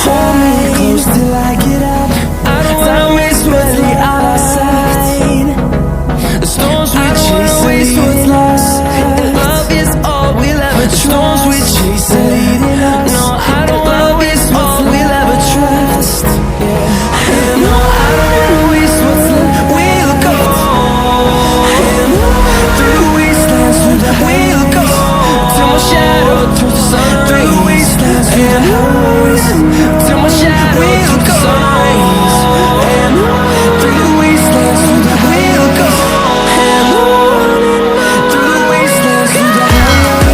Hold me close till I get up. Time is barely on our side. The storms we chase waste what's lost, and love is all we'll ever trust. The storms we chase are leading us. No, I don't love is all we'll ever trust. And no, I don't wanna waste what's left. We'll go. And through the wastelands, through the we'll go. Till my shadow turns to sun. Through the wastelands, through the highways. Till my shadow we'll go. And through the wastelands, through the we'll go. And through the wastelands, through the highways.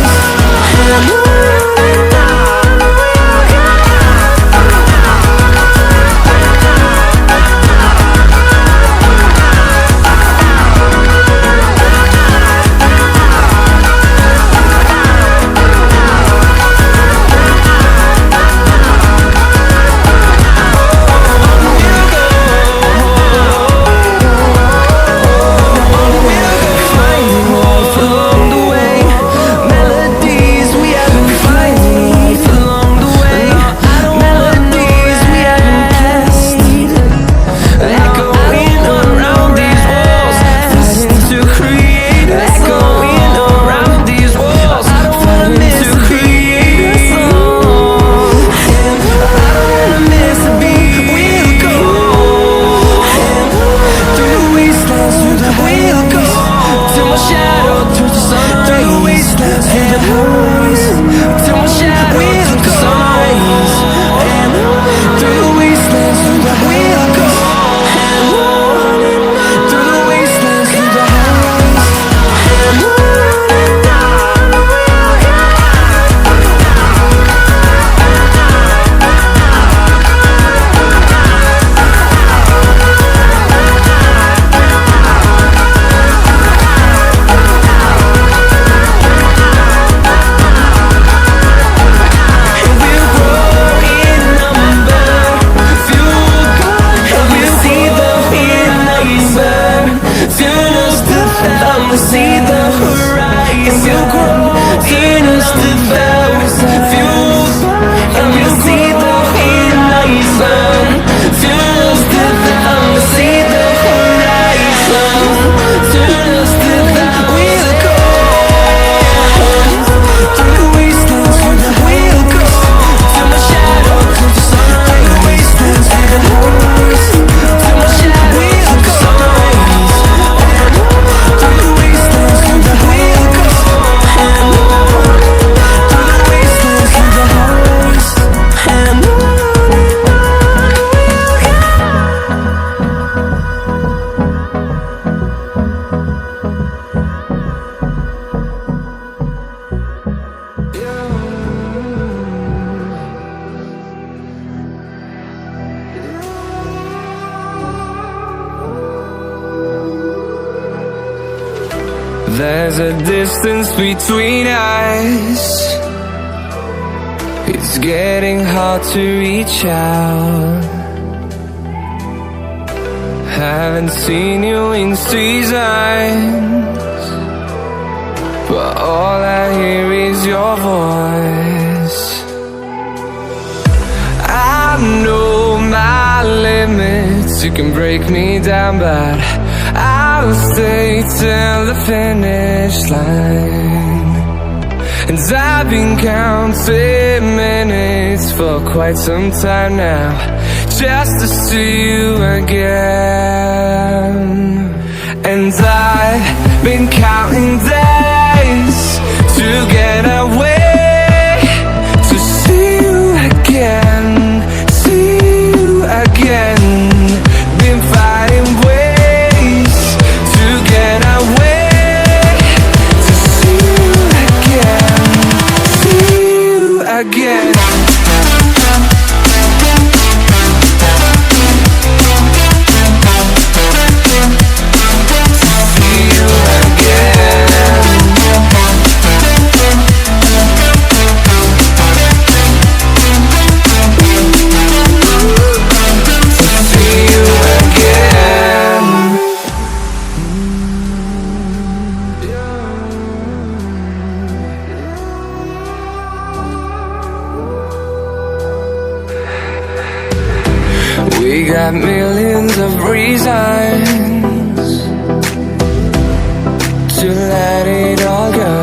There's a distance between us. It's getting hard to reach out. Haven't seen you in seasons, but all I hear is your voice. I know my limits, you can break me down, but I'll stay till the finish line. And I've been counting minutes for quite some time now, just to see you again. And I've been counting days to get away, to see you again, see you again. Been fighting ways to get away, to see you again, see you again. See you again. We got millions of reasons to let it all go.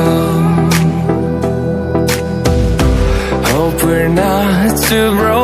Hope we're not too broken